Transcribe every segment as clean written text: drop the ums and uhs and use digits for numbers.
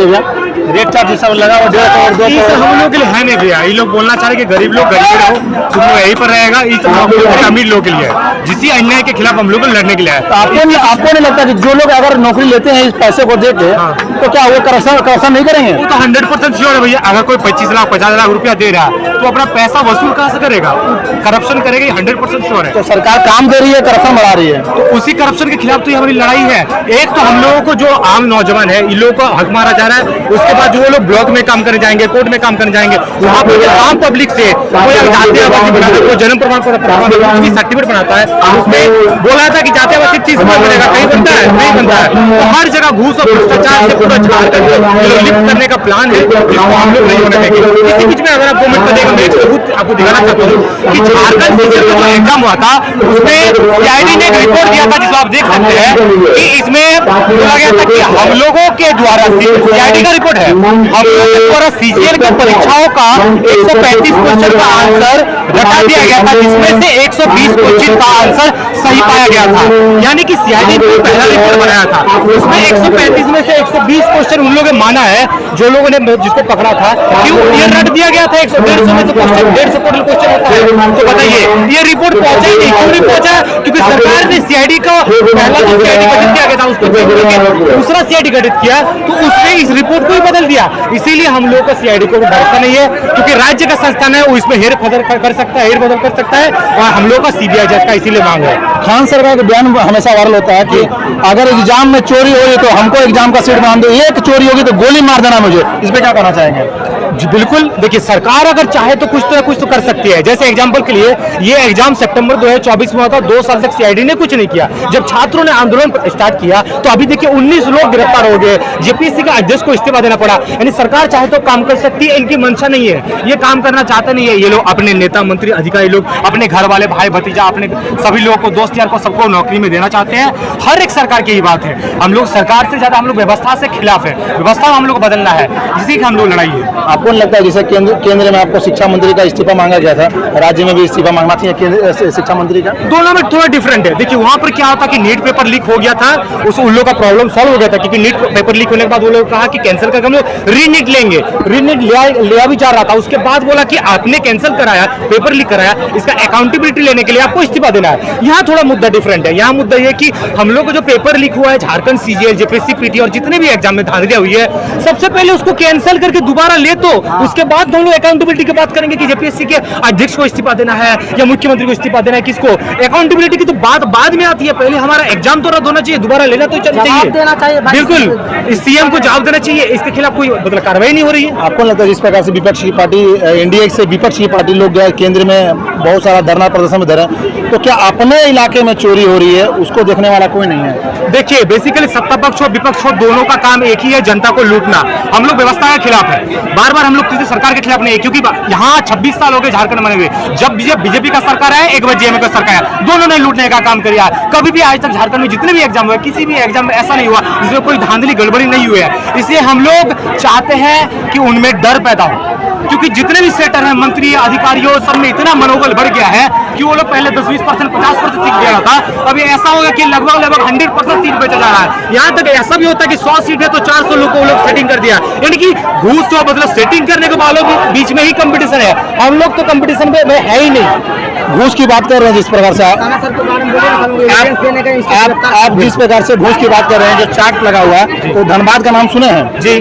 लीजिए भैया, rate charge सब लगा हुआ 1.5 करोड़ 2 करोड़ हम लोग के लिए है नहीं भैया। ये लोग बोलना चाह रहे कि गरीब लोग गरीब रहो, तुम लोग यहीं पर रहेगा, ये सब हम लोग के अमीर लोग के लिए है, जिसी अन्याय के खिलाफ हम लोग को लड़ने के लिए है। तो आपको नहीं लगता कि जो लोग अगर नौकरी लेते हैं इस पैसे को देके तो क्या वो करप्शन नहीं करेंगे? वो तो 100% श्योर है भैया। अगर कोई 25 लाख 50 लाख रुपया दे रहा है तो अपना पैसा वसूल कहाँ से करेगा? करप्शन करेगा, 100% श्योर है। तो सरकार काम दे रही है, करप्शन बढ़ा रही है, तो उसी करप्शन के खिलाफ तो ये हमारी लड़ाई है। एक तो हम लोगों को जो आम नौजवान है इन लोगों को हक मारा जा रहा है, उसके बाद जो वो लोग ब्लॉक में काम करने जाएंगे, कोर्ट में काम करने जाएंगे, वहाँ पर आम पब्लिक से कोई जातियावादी बनाता है, कोई जन्म प्रमाण पत्र सर्टिफिकेट बनाता है, उसमें बोला था कि जातियावादी चीज बनेगा, कहीं बनता है नहीं बनता है। तो हर जगह घूस और भ्रष्टाचार से पूरा झारखंड लिफ्ट करने का प्लान है, जिसको हम लोग नहीं होने देंगे। इसी बीच में अगर आप 2 मिनट में देगा, मैं एक सबूत आपको दिखाना चाहता हूँ कि झारखंड सीजीएल का जो एग्जाम हुआ था उसमें सीआईडी ने एक रिपोर्ट दिया था, जिसको आप देख सकते हैं कि इसमें बोला गया था कि हम लोगों के द्वारा, सीआईडी का रिपोर्ट है, हम लोगों के द्वारा सीजीएल की परीक्षाओं का 135 क्वेश्चन का आंसर घटा दिया गया था, जिसमें से 120 क्वेश्चन का आंसर सही पाया गया था। यानी कि सीआईडी ने पहला रिपोर्ट बनाया था, उसमें 135 में से 120 क्वेश्चन उन लोगों ने माना है, जो लोगों ने जिसको पकड़ा था कि ये रट दिया गया था। 150 में से क्वेश्चन 150 टोटल क्वेश्चन होता है। तो बताइए ये रिपोर्ट पहुंचा ही नहीं, क्यों नहीं पहुंचा? क्योंकि सरकार ने सीआईडी का पहला जो सीआईडी गठित किया गया था उसको दूसरा सीआईडी गठित किया, तो उसने इस रिपोर्ट को ही बदल दिया। इसीलिए हम लोगों का सीआईडी को भरोसा नहीं है, क्योंकि राज्य का संस्थान है, वो इसमें हेर बदल कर सकता है, और हम लोग का सीबीआई जज का इसीलिए मांग है। खान सरकार का बयान हमेशा वायरल होता है कि अगर एग्जाम में चोरी होगी तो हमको एग्जाम का सीट मान दो, एक चोरी होगी तो गोली मार देना मुझे। इस पे क्या कहना चाहेंगे? जी बिल्कुल, देखिए सरकार अगर चाहे तो कुछ तो कर सकती है। जैसे एग्जाम्पल के लिए ये एग्जाम सितंबर 2024 में हुआ था, 2 साल तक सीआईडी ने कुछ नहीं किया। जब छात्रों ने आंदोलन स्टार्ट किया तो अभी देखिए 19 लोग गिरफ्तार हो गए, जेपीएससी का अध्यक्ष को इस्तीफा देना पड़ा। यानी सरकार चाहे तो काम कर सकती है, इनकी मंशा नहीं है, ये काम करना चाहते नहीं है। ये लोग अपने नेता मंत्री अधिकारी लोग अपने घर वाले भाई भतीजा अपने सभी लोगों को दोस्त यार को सबको नौकरी में देना चाहते हैं। हर एक सरकार की ही बात है। हम लोग सरकार से ज्यादा हम लोग व्यवस्था से खिलाफ है, व्यवस्था हम लोग को बदलना है, इसी की हम लोग लड़ाई है। आपको नहीं लगता है जैसे केंद्र में आपको शिक्षा मंत्री का इस्तीफा मांगा गया था, राज्य में भी इस्तीफा मांगना चाहिए शिक्षा मंत्री का? दोनों में थोड़ा डिफरेंट है। देखिए वहां पर क्या होता कि नीट पेपर लीक हो गया था, उन लोगों का प्रॉब्लम सॉल्व हो गया था, क्योंकि नीट पेपर लीक होने के बाद वो लोग कहा कि कैंसिल करके हम लोग रीनीट लेंगे। रीनीट लिया भी जा रहा था, उसके बाद बोला कि आपने कैंसिल कराया, पेपर लीक कराया, इसका अकाउंटेबिलिटी लेने के लिए आपको इस्तीफा देना है। यहाँ थोड़ा मुद्दा डिफरेंट है। यहाँ मुद्दा ये कि हम लोग को जो पेपर लीक हुआ है झारखंड सीजीएल, जेपीएससी, पीटी और जितने भी एग्जाम में धांधलियां हुई है, सबसे पहले उसको कैंसिल करके दोबारा ले, तो उसके बाद हम लोग अकाउंटेबिलिटी की बात करेंगे कि जेपीएससी के अध्यक्ष को इस्तीफा देना है या मुख्यमंत्री को इस्तीफा देना है, किसको? अकाउंटेबिलिटी की तो बात बाद में आती है, पहले हमारा एग्जाम तो रद्द होना चाहिए, दोबारा लेना तो चाहिए। बिल्कुल सीएम को जवाब देना चाहिए, इसके खिलाफ कोई मतलब कार्रवाई नहीं हो रही है। आपको लगता है जिस प्रकार से विपक्ष की पार्टी, एनडीए से विपक्ष की पार्टी लोग गए केंद्र में बहुत सारा धरना प्रदर्शन में धरे, तो क्या अपने इलाके में चोरी हो रही है उसको देखने वाला कोई नहीं है? देखिए बेसिकली सत्ता पक्ष हो विपक्ष हो दोनों का काम एक ही है, जनता को लूटना। हम लोग व्यवस्था के खिलाफ है, बार बार हम लोग किसी सरकार के खिलाफ नहीं है, क्योंकि यहाँ 26 साल हो गए झारखंड बने हुए। जब बीजेपी का सरकार है, एक बार जेएमएम का सरकार है, दोनों ने लूटने का काम किया। कभी भी आज तक झारखंड में जितने भी एग्जाम हुए, किसी भी एग्जाम में ऐसा नहीं हुआ जिसमें कोई धांधली गड़बड़ी नहीं हुई है। इसलिए हम लोग चाहते हैं कि उनमें डर पैदा हो, क्योंकि जितने भी सेटर हैं, मंत्री अधिकारियों, सब में इतना मनोबल बढ़ गया है कि वो लोग पहले 10-20%, 50% सीट दे रहा था, अभी ऐसा होगा कि लगभग 100% सीट बेचा जा रहा है। यहाँ तक ऐसा भी होता है कि 100 सीट है तो 400 लोग को वो लोग सेटिंग कर दिया। यानी कि घूस तो मतलब सेटिंग करने के वालों के बीच में ही कंपटीशन है, हम लोग तो कंपटीशन में है ही नहीं। घूस की बात कर रहे हैं जिस प्रकार से आप जिस प्रकार से घूस की बात कर रहे हैं, जो चार्ट लगा हुआ है, तो धनबाद का नाम सुने हैं? जी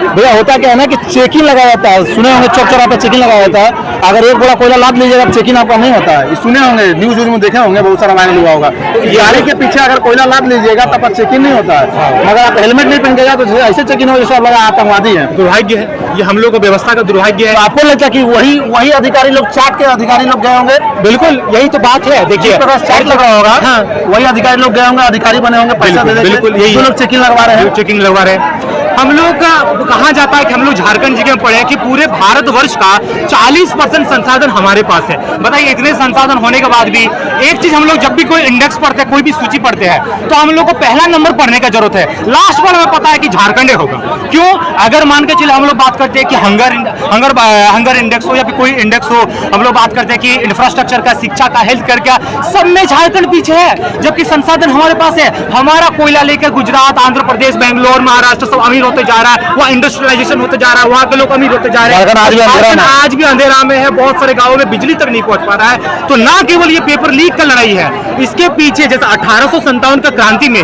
भैया होता क्या है ना कि चेकिंग लगा होता है, सुने होंगे चौक चौराहे पे चेकिंग लगा होता है। अगर एक बोला कोयला लाद लीजिएगा तो चेकिंग आपका नहीं होता है, सुने होंगे, न्यूज में देखे होंगे, बहुत सारा वायरल हुआ होगा। गाड़ी के पीछे अगर कोयला लाद लीजिएगा तब चेकिंग नहीं होता है, मगर आप हेलमेट नहीं पहन के जाए तो ऐसे चेकिंग हो जैसे लगा आतंकवादी है। दुर्भाग्य है, ये हम लोग को व्यवस्था का दुर्भाग्य है। आपको लगता है कि वही अधिकारी लोग, चार्ट के अधिकारी लोग गए होंगे? बिल्कुल यही तो बात है। देखिए चार्ट लगा होगा, वही अधिकारी लोग गए होंगे, अधिकारी बने होंगे, पैसा दे देंगे, बिल्कुल यही लोग चेकिंग लगवा रहे हैं, चेकिंग लगवा रहे हैं। हम लोग का कहा जाता है कि हम लोग झारखंड जी में पढ़े हैं कि पूरे भारतवर्ष का 40% संसाधन हमारे पास है। बताइए इतने संसाधन होने के बाद भी एक चीज हम लोग जब भी कोई इंडेक्स पढ़ते हैं, कोई भी सूची पढ़ते हैं, तो हम लोग को पहला नंबर पढ़ने का जरूरत है, लास्ट पर हमें पता है कि झारखंड होगा। क्यों? अगर मान के चले हम लोग बात करते हैं कि हंगर इंडेक्स हो या फिर कोई इंडेक्स हो, हम लोग बात करते हैं कि इंफ्रास्ट्रक्चर का, शिक्षा का, हेल्थ केयर का, सब में झारखंड पीछे है, जबकि संसाधन हमारे पास है। हमारा कोयला लेकर गुजरात, आंध्र प्रदेश, बेंगलोर, महाराष्ट्र सब अमीर अमीर होते जा रहा है, वहाँ इंडस्ट्रियलाइजेशन होते जा रहा है, वहाँ के लोग अमीर होते जा रहे हैं। आज भी अंधेरा में है, बहुत सारे गाँव में बिजली तक नहीं पहुंच पा रहा है। तो ना केवल ये पेपर लीक का लड़ाई है, इसके पीछे जैसे 1857 का क्रांति में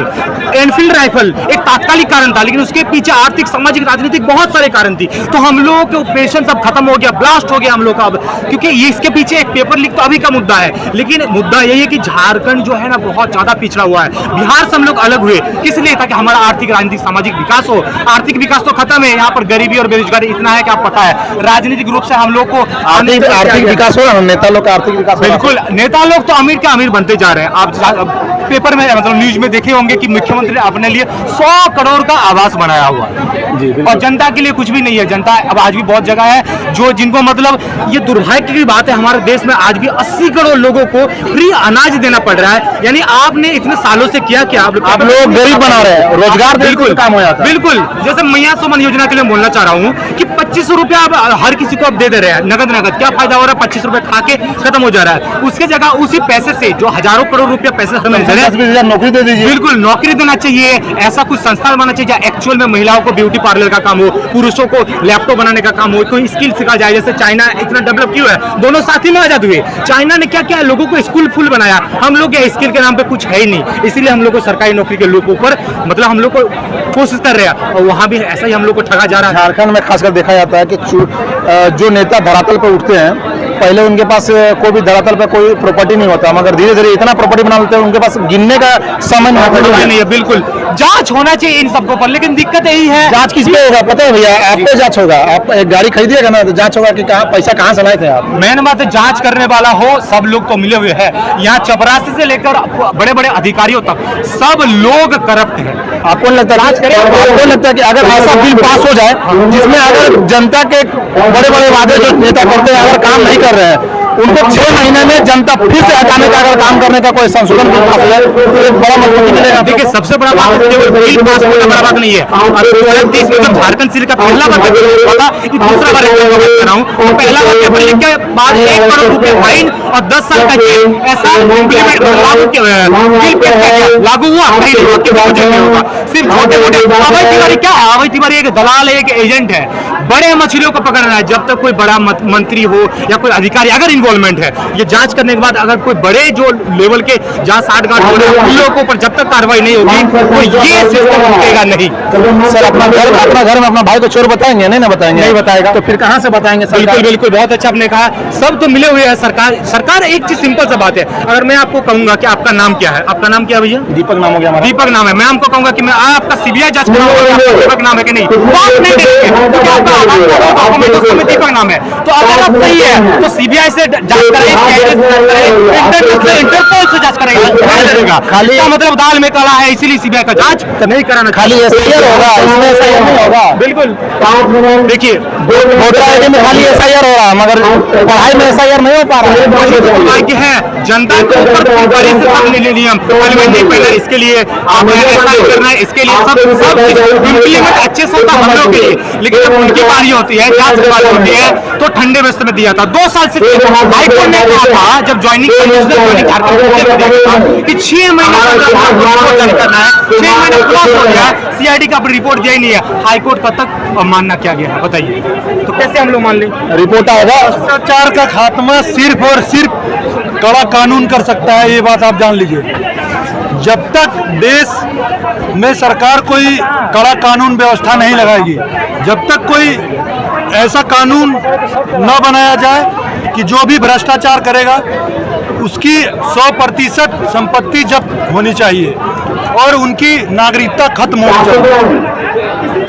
एनफील्ड राइफल एक तात्कालिक कारण था, लेकिन उसके पीछे आर्थिक, सामाजिक, राजनीतिक बहुत सारे कारण थी। तो हम लोगों के पेशेंस अब खत्म हो गया, ब्लास्ट हो गया हम लोग का अब, क्योंकि ये इसके पीछे एक पेपर लीक तो अभी का मुद्दा है, लेकिन मुद्दा यही है कि झारखंड जो है ना बहुत ज्यादा पिछड़ा हुआ है। बिहार से हम लोग अलग हुए किस लिए? ताकि हमारा आर्थिक, राजनीतिक, सामाजिक विकास हो। आर्थिक विकास तो खत्म है, यहाँ पर गरीबी और बेरोजगारी इतना है कि आप पता है। राजनीतिक रूप से हम लोग को आर्थिक विकास हो, नेता लोग का आर्थिक विकास, बिल्कुल नेता लोग तो अमीर के अमीर बनते जा रहे हैं। आप पेपर में मतलब न्यूज में देखे होंगे कि मुख्यमंत्री ने अपने लिए 100 करोड़ का आवास बनाया हुआ है, और जनता के लिए कुछ भी नहीं है। जनता अब आज भी बहुत जगह है जो जिनको मतलब ये दुर्भाग्य की बात है, हमारे देश में आज भी 80 करोड़ लोगों को फ्री अनाज देना पड़ रहा है। यानी आपने इतने सालों से किया क्या? आप लोग गरीब बना रहे हैं, रोजगार बिल्कुल काम हो जाता है। बिल्कुल, जैसे मैया सुमन योजना के लिए बोलना चाह रहा हूँ कि 2500 रुपया आप हर किसी को आप दे रहे हैं नगद। क्या फायदा हो रहा है? 25 रुपए खा के खत्म हो जा रहा है। उसके जगह उसी पैसे से जो हजारों करोड़ रुपया पैसे नौकरी दे दीजिए। बिल्कुल नौकरी देना चाहिए, ऐसा कुछ संस्थान बनाना चाहिए जहाँ एक्चुअल में महिलाओं को ब्यूटी पार्लर का काम हो, पुरुषों को लैपटॉप बनाने का काम हो, कोई स्किल सिखा जाए। जैसे चाइना इतना डेवलप क्यों है? दोनों साथ ही में आजाद हुए। चाइना ने क्या किया? लोगों को स्कूल फुल बनाया। हम लोग के स्किल के नाम पे कुछ है ही नहीं, इसीलिए हम लोग को सरकारी नौकरी के लोगों पर मतलब हम लोग को कोशिश कर रहे हैं, और वहाँ भी ऐसा ही हम लोग को ठगा जा रहा है। झारखंड में खासकर देखा जाता है कि जो नेता धरातल पर उठते हैं, पहले उनके पास कोई भी धरातल पर कोई प्रॉपर्टी नहीं होता, मगर धीरे धीरे इतना प्रॉपर्टी बना लेते हैं उनके पास गिनने का समय नहीं है। बिल्कुल जांच होना चाहिए इन सबको पर, लेकिन दिक्कत यही है। जांच किस पे होगा पता है भैया? आप पे जांच होगा। आप एक गाड़ी खरीदिएगा ना तो जांच होगा कि पैसा कहाँ से लाए थे आप। मेन बात है जांच करने वाला हो, सब लोग तो मिले हुए हैं। यहाँ चपरासी से लेकर बड़े बड़े अधिकारियों तक सब लोग करप्ट हैं। आपको लगता है कि अगर ऐसा बिल पास हो जाए जिसमें अगर जनता के बड़े बड़े वादे जो नेता करते हैं अगर काम नहीं कर रहे हैं, उनको 6 महीने में जनता फिर से हटाने का अगर काम करने का कोई संशोधन बिल पास हो जाए तो एक बड़ा मजबूती मिलेगा। देखिए सबसे बड़ा बात केवल बिल पास होना बड़ा बात नहीं है। अभी 2030 में जब झारखंड सिल का पहला बार हुआ था, दूसरा बार कर रहा हूँ, तो पहला बार पेपर लीक के बाद 1 करोड़ रुपए फाइन और 10 साल का जेल, ऐसा इम्प्लीमेंट लागू हुआ नहीं होगा। सिर्फ छोटे मोटे अभय तिवारी क्या है? अभय तिवारी एक दलाल है, एक एजेंट है, बड़े मछलियों को पकड़ रहा है। जब तक कोई बड़ा मंत्री हो या कोई अधिकारी अगर इन्वॉल्वमेंट है, ये जांच करने के बाद अगर कोई बड़े जो लेवल के जहाँ 60-गांठ हो रहे हैं उन लोगों पर जब तक कार्रवाई नहीं होगी तो ये सिस्टम रुकेगा नहीं। सर अपना घर में अपना भाई को चोर बताएंगे? नहीं ना बताएंगे। नहीं बताएगा तो फिर कहाँ से बताएंगे? बिल्कुल बिल्कुल, बहुत अच्छा आपने कहा। सब तो मिले हुए हैं। सरकार एक चीज सिंपल सा बात है, अगर मैं आपको कहूंगा कि आपका नाम क्या है? आपका नाम क्या भैया? दीपक नाम हो गया हमारा। दीपक नाम है। मैं आपको कहूंगा कि मैं आपका सीबीआई जांच कराऊंगा, दीपक नाम है कि नहीं? बात नहीं करेंगे क्योंकि आपका दीपक नाम है। तो अगर आप सही है तो सीबीआई से जांच कराइए, इंटरपोल से जांच कराइएगा। खाली का मतलब दाल में काला है, इसीलिए सीबीआई का जांच नहीं कराना। खाली एसआईआर होगा, इसमें एसआईआर नहीं होगा। बिल्कुल देखिए वोटर आईडी में खाली एसआईआर हो रहा है, मगर पढ़ाई में एसआईआर नहीं हो पा रहा है। जनता के ऊपर नियम इसके लिए आप ऐसा करना है, इसके लिए सब इम्प्लीमेंट अच्छे से होता हम लोग के लिए, लेकिन जब उनकी बारी होती है, जांच की बारी होती है तो ठंडे वस्त में दिया था। 2 साल से हाईकोर्ट ने कहा था जब ज्वाइनिंग कि 6 महीने जारी करना है, 6 महीने क्रॉस हो गया, सीआईडी का रिपोर्ट दिया ही नहीं है। हाईकोर्ट का तक मानना क्या गया है बताइए, तो कैसे हम लोग मान लें? रिपोर्ट आएगा। भ्रष्टाचार का खात्मा सिर्फ और सिर्फ कड़ा कानून कर सकता है, ये बात आप जान लीजिए। जब तक देश में सरकार कोई कड़ा कानून व्यवस्था नहीं लगाएगी, जब तक कोई ऐसा कानून न बनाया जाए कि जो भी भ्रष्टाचार करेगा उसकी 100% संपत्ति जब्त होनी चाहिए और उनकी नागरिकता खत्म होनी चाहिए।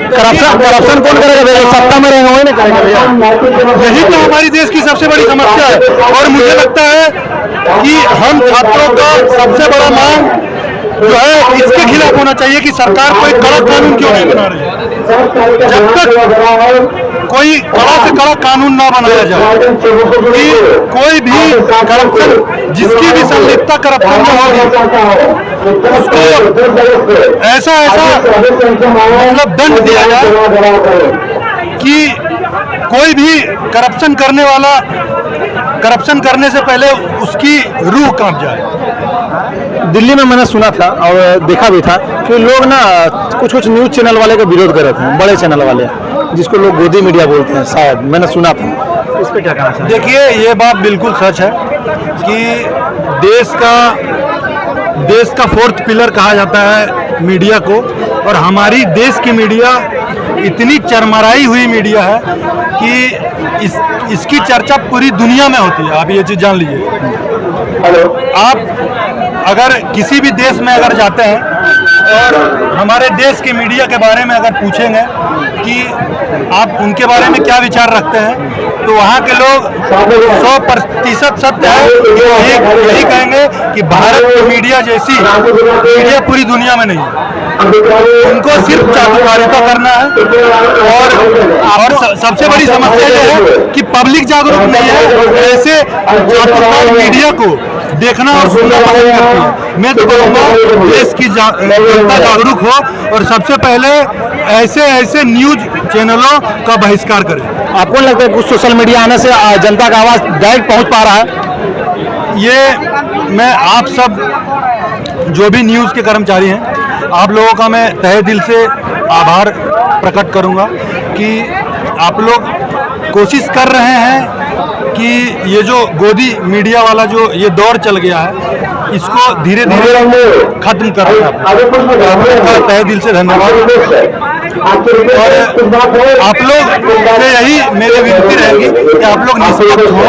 करप्शन कौन करेगा? सत्ता में रहेगा वही ना करेगा। यही तो हमारी देश की सबसे बड़ी समस्या है। और मुझे लगता है कि हम छात्रों का सबसे बड़ा मांग जो है इसके खिलाफ होना चाहिए कि सरकार कोई कड़ा कानून क्यों नहीं बना रही है। जब तक कोई कड़ा से कड़ा कानून ना बनाया जाए कि कोई भी करप्शन, जिसकी भी संलिप्तता करप्शन में होगी उसको ऐसा मतलब दंड दिया जाए कि कोई भी करप्शन करने वाला करप्शन करने से पहले उसकी रूह कांप जाए। दिल्ली में मैंने सुना था और देखा भी था कि लोग ना कुछ कुछ न्यूज़ चैनल वाले का विरोध कर रहे थे, बड़े चैनल वाले जिसको लोग गोदी मीडिया बोलते हैं, शायद मैंने सुना था। इस पर क्या कहना चाहिए? देखिए, ये बात बिल्कुल सच है कि देश का फोर्थ पिलर कहा जाता है मीडिया को, और हमारी देश की मीडिया इतनी चरमराई हुई मीडिया है कि इसकी चर्चा पूरी दुनिया में होती है। आप ये चीज़ जान लीजिए। आप अगर किसी भी देश में अगर जाते हैं और हमारे देश के मीडिया के बारे में अगर पूछेंगे कि आप उनके बारे में क्या विचार रखते हैं, तो वहाँ के लोग 100% सत्य है यही कहेंगे कि भारत की मीडिया जैसी मीडिया पूरी दुनिया में नहीं है। उनको सिर्फ चाटुकारिता करना है, और सबसे बड़ी समस्या ये है कि पब्लिक जागरूक नहीं है। ऐसे चाटुकार मीडिया को देखना और सुनना पसंद करती है। मैं तो कहूँगा देश की जनता जागरूक हो और सबसे पहले ऐसे न्यूज चैनलों का बहिष्कार करें। आपको लगता है कुछ सोशल मीडिया आने से जनता का आवाज़ डायरेक्ट पहुंच पा रहा है? ये मैं आप सब जो भी न्यूज़ के कर्मचारी हैं, आप लोगों का मैं तहे दिल से आभार प्रकट करूंगा कि आप लोग कोशिश कर रहे हैं कि ये जो गोदी मीडिया वाला जो ये दौर चल गया है, इसको धीरे धीरे खत्म कर रहे हैं। तहे दिल से धन्यवाद। और आप लोग से यही मेरी विनती रहेगी कि आप लोग निष्पक्ष हो,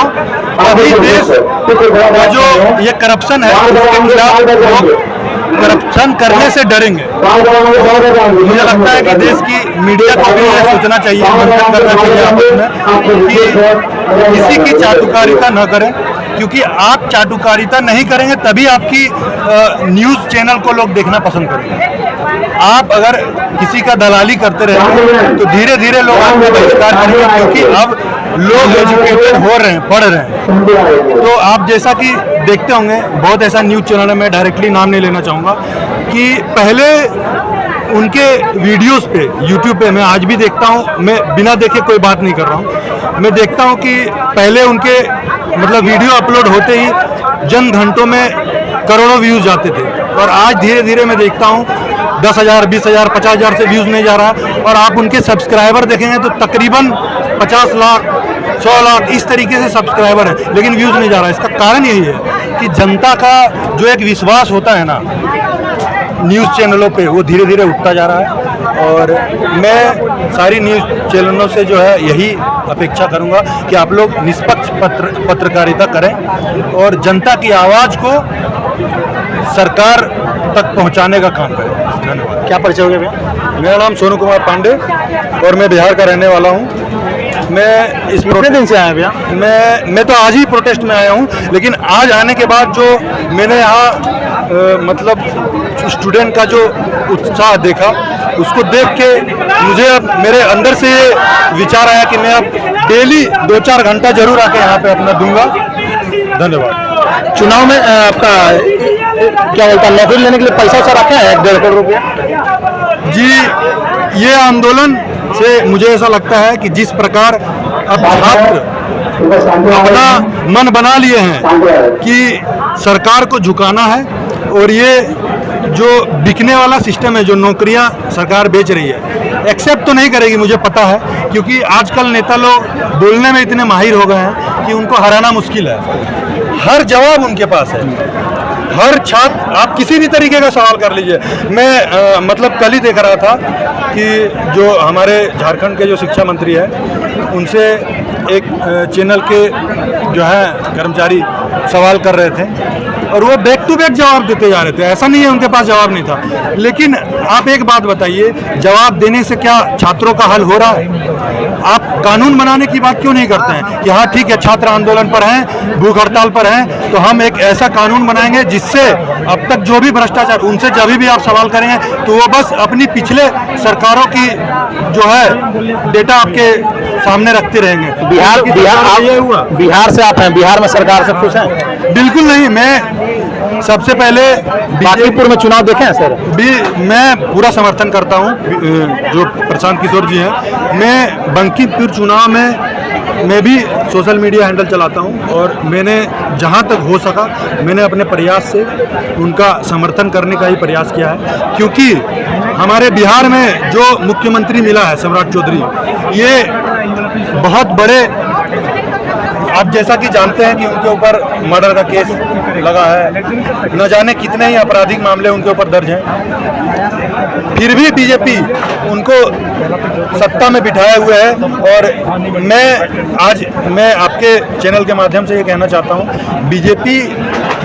अभी देश का जो ये करप्शन है उसके खिलाफ लोग करप्शन करने से डरेंगे। मुझे लगता है कि देश की मीडिया को भी ये सोचना चाहिए, मंथन करना चाहिए आपस में कि किसी की चाटुकारिता न करें, क्योंकि आप चाटुकारिता नहीं करेंगे तभी आपकी न्यूज़ चैनल को लोग देखना पसंद करेंगे। आप अगर किसी का दलाली करते रहेंगे तो धीरे धीरे लोग आपका बहिष्कार करेंगे, क्योंकि अब लोग एजुकेटेड हो रहे हैं, पढ़ रहे हैं। तो आप जैसा कि देखते होंगे, बहुत ऐसा न्यूज़ चैनल है, मैं डायरेक्टली नाम नहीं लेना चाहूँगा, कि पहले उनके वीडियोस पे यूट्यूब पे मैं आज भी देखता हूँ, मैं बिना देखे कोई बात नहीं कर रहा हूँ, मैं देखता हूँ कि पहले उनके मतलब वीडियो अपलोड होते ही जन घंटों में करोड़ों व्यूज़ जाते थे, और आज धीरे धीरे मैं देखता हूँ 10,000, 20,000, 50,000 से व्यूज़ नहीं जा रहा। और आप उनके सब्सक्राइबर देखेंगे तो तकरीबन 50 लाख, 100 लाख इस तरीके से सब्सक्राइबर है, लेकिन व्यूज़ नहीं जा रहा। इसका कारण यही है कि जनता का जो एक विश्वास होता है ना न्यूज़ चैनलों पे, वो धीरे धीरे उठता जा रहा है। और मैं सारी न्यूज़ चैनलों से जो है यही अपेक्षा करूंगा कि आप लोग निष्पक्ष पत्रकारिता करें और जनता की आवाज़ को सरकार तक पहुंचाने का काम करें। धन्यवाद। क्या परिचय हो गया भैया? मेरा नाम सोनू कुमार पांडे और मैं बिहार का रहने वाला हूं। मैं इस कितने दिन से आए भैया? मैं तो आज ही प्रोटेस्ट में आया हूं, लेकिन आज आने के बाद जो मैंने यहाँ मतलब स्टूडेंट का जो उत्साह देखा, उसको देख के मुझे अब मेरे अंदर से ये विचार आया कि मैं अब डेली 2-4 घंटा जरूर आके यहाँ पे अपना दूंगा। धन्यवाद। चुनाव में आपका क्या बोलता है, नौकरी लेने के लिए पैसा वैसा रखा है 1.5 करोड़ रुपया? जी, ये आंदोलन से मुझे ऐसा लगता है कि जिस प्रकार अब छात्र अपना मन बना लिए हैं कि सरकार को झुकाना है, और ये जो बिकने वाला सिस्टम है, जो नौकरियां सरकार बेच रही है, एक्सेप्ट तो नहीं करेगी, मुझे पता है, क्योंकि आजकल नेता लोग बोलने में इतने माहिर हो गए हैं कि उनको हराना मुश्किल है। हर जवाब उनके पास है, हर छात्र, आप किसी भी तरीके का सवाल कर लीजिए। मैं मतलब कल ही देख रहा था कि जो हमारे झारखंड के जो शिक्षा मंत्री हैं, उनसे एक चैनल के जो है कर्मचारी सवाल कर रहे थे, और वो बैक टू बैक जवाब देते जा रहे थे। ऐसा नहीं है उनके पास जवाब नहीं था, लेकिन आप एक बात बताइए, जवाब देने से क्या छात्रों का हल हो रहा है? आप कानून बनाने की बात क्यों नहीं करते हैं कि हाँ ठीक है, छात्र आंदोलन पर हैं, भूख हड़ताल पर हैं, तो हम एक ऐसा कानून बनाएंगे जिससे अब तक जो भी भ्रष्टाचार, उनसे जब भी आप सवाल करेंगे तो वो बस अपनी पिछले सरकारों की जो है डेटा आपके सामने रखते रहेंगे। बिहार से आप हैं, बिहार में सरकार से खुश हैं? बिल्कुल नहीं। मैं सबसे पहले बांकीपुर में चुनाव देखे हैं सर? मैं पूरा समर्थन करता हूं जो प्रशांत किशोर जी हैं। मैं बांकीपुर चुनाव में मैं भी सोशल मीडिया हैंडल चलाता हूं और मैंने जहां तक हो सका मैंने अपने प्रयास से उनका समर्थन करने का ही प्रयास किया है, क्योंकि हमारे बिहार में जो मुख्यमंत्री मिला है सम्राट चौधरी, ये बहुत बड़े, आप जैसा कि जानते हैं कि उनके ऊपर मर्डर का केस लगा है, न जाने कितने ही आपराधिक मामले उनके ऊपर दर्ज हैं, फिर भी बीजेपी उनको सत्ता में बिठाए हुए है। और मैं आपके चैनल के माध्यम से ये कहना चाहता हूँ, बीजेपी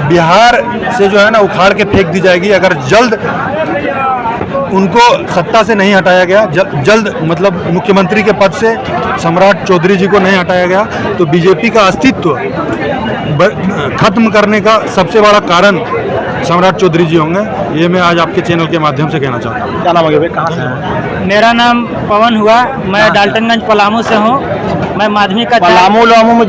बिहार से जो है ना उखाड़ के फेंक दी जाएगी अगर जल्द उनको सत्ता से नहीं हटाया गया, जल्द मतलब मुख्यमंत्री के पद से सम्राट चौधरी जी को नहीं हटाया गया, तो बीजेपी का अस्तित्व खत्म करने का सबसे बड़ा कारण सम्राट चौधरी जी होंगे। ये मैं आज आपके चैनल के माध्यम से कहना चाहता हूँ। क्या नाम है भाई, कहाँ से हैं? मेरा नाम पवन हुआ, मैं डाल्टनगंज पलामू से हूँ। मैं माध्यमिक का पलामू में